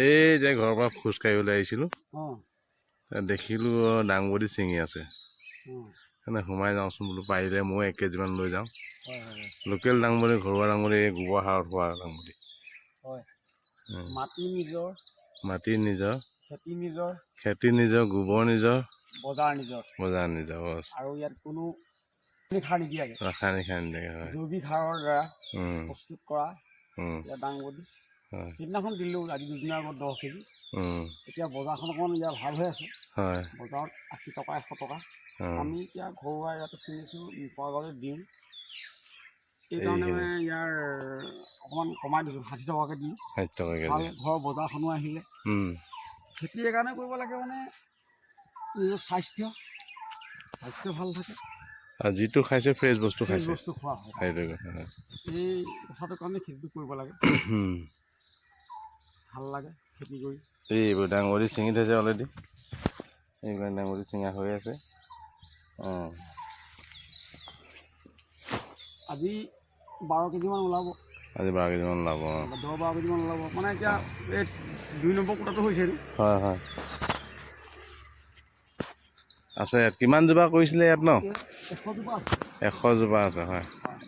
এই যে ঘৰৰ পৰা খোজ কাঢ়িবলৈ আহিছিলোঁ দেখিলোঁ দাংবডি ছিঙি আছে সেইকাৰণে সোমাই যাওঁচোন বোলো পাৰিলে মই 1 কেজিমান লৈ যাওঁ লোকেল দাংবডি ঘৰুৱা দাংবডি গোবৰ সাৰত হোৱা দাংবডি মাটি নিজৰ খেতি নিজৰ গোবৰ নিজৰ বজাৰ নিজৰ আৰু ইয়াত কোনো ৰাসায়নিক সাৰ নিদিয়াকৈ হয় জৈৱিক সাৰৰ দ্বাৰা প্ৰস্তুত কৰা দাংবডি সিদিনাখন দিলোঁ আজি 2 দিনৰ আগত 10 কেজি এতিয়া বজাৰখন অকণমান ইয়াত ভাল হৈ আছে হয় বজাৰত 80 টকা 100 টকা আমি এতিয়া ঘৰুৱা ইয়াতে ছিঙিছোঁ পোৱা গ'লে দিওঁ এইকাৰণে মানে ইয়াৰ অকণমান কমাই দিছোঁ 60 টকাকৈ দিওঁ ভাল ঘৰৰ বজাৰখনো আহিলে খেতি এইকাৰণে কৰিব লাগে মানে নিজৰ স্বাস্থ্য ভাল থাকে আৰু যিটো খাইছে ফ্ৰেছ বস্তু খোৱা হয় সেইটো কথা এই কথাটোৰ কাৰণে খেতিটো কৰিব লাগে ভাল লাগে খেতি কৰি এইবোৰ দাংবডি ছিঙি থৈছে অলৰেডি এইবিলাক দাংবডি ছিঙা হৈ আছে আজি 12 কেজিমান ওলাব আজি 12 কেজিমান ওলাব 10-12 কেজিমান ওলাব মানে এতিয়া এই 2 নম্বৰ কোটাটো হৈছে হয় হয় আছে ইয়াত কিমান জোপা কৰিছিলে ইয়াত ন 100 জোপা আছে হয়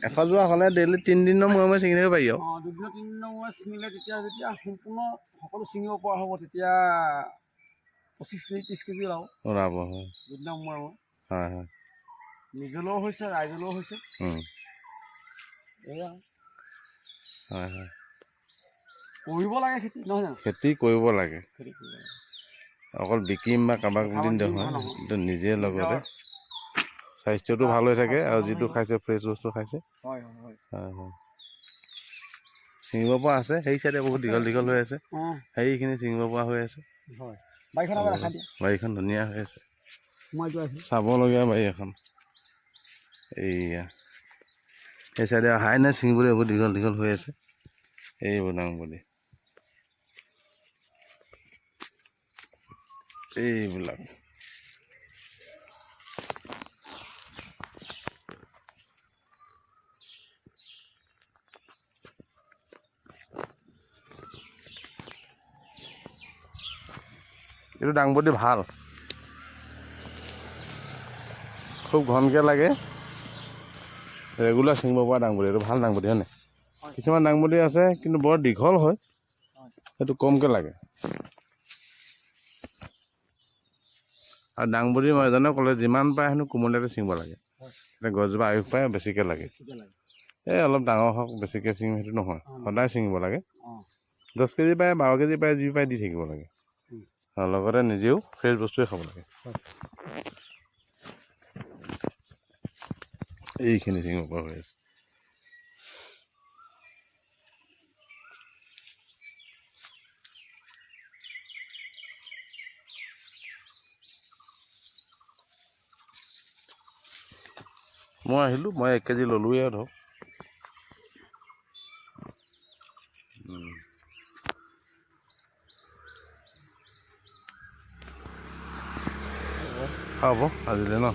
100 জোপা হ'লে ডেইলি 3 দিনৰ মূৰে মূৰে ছিঙি দিব পাৰি আৰু 2 দিনৰ 3 দিনৰ মূৰে ছিঙিলে তেতিয়া যেতিয়া সম্পূৰ্ণ সকলো ছিঙিব পৰা হ'ব তেতিয়া 25 কেজি 30 কেজি ওলাব হয় 2 দিনৰ মূৰে মূৰে হয় হয় নিজলৈও হৈছে ৰাইজলৈও হৈছে এয়া হয় হয় কৰিব লাগে খেতি নহয় জানো খেতি কৰিব লাগে অকল বিকিম বা কাৰোবাক দিন নহয় নিজে লগতে স্বাস্থ্যটো ভাল হৈ থাকে আৰু যিটো খাইছে ফ্ৰেছ বস্তু খাইছে হয় ছিঙিব পৰা আছে সেই চাইডে বহুত দীঘল হৈ আছে সেইখিনি ছিঙিব পৰা হৈ আছে বাৰীখন ধুনীয়া হৈ আছে চাবলগীয়া বাৰী এখন এইয়া এই চাইডে অহাই নাই ছিঙিবলৈ বহুত দীঘল হৈ আছে এইবোৰ দাংবডি এইবিলাক এইটো দাংবডি ভাল খুব ঘনকৈ লাগে ৰেগুলাৰ ছিঙিব পৰা দাংবডি এইটো ভাল দাংবডি হয়নে কিছুমান দাংবডি আছে কিন্তু বৰ দীঘল হয় সেইটো কমকৈ লাগে আৰু দাংবডি মই এজনে ক'লে যিমান পাৰে হেনো কোমলীয়াতে ছিঙিব লাগে এতিয়া গছজোপা আয়ুস পায় বেছিকৈ লাগে এই অলপ ডাঙৰ হওক বেছিকৈ ছিঙিম সেইটো নহয় সদায় ছিঙিব লাগে 10 কেজি পায় 12 কেজি পায় যি পায় দি থাকিব লাগে আৰু লগতে নিজেও ফ্ৰেছ বস্তুৱে খাব লাগে এইখিনি ছিঙিব পৰা হৈ আছে মই আহিলোঁ মই 1 কেজি ল'লোৱে আৰু ধৰক হ'ব আজিলৈ ন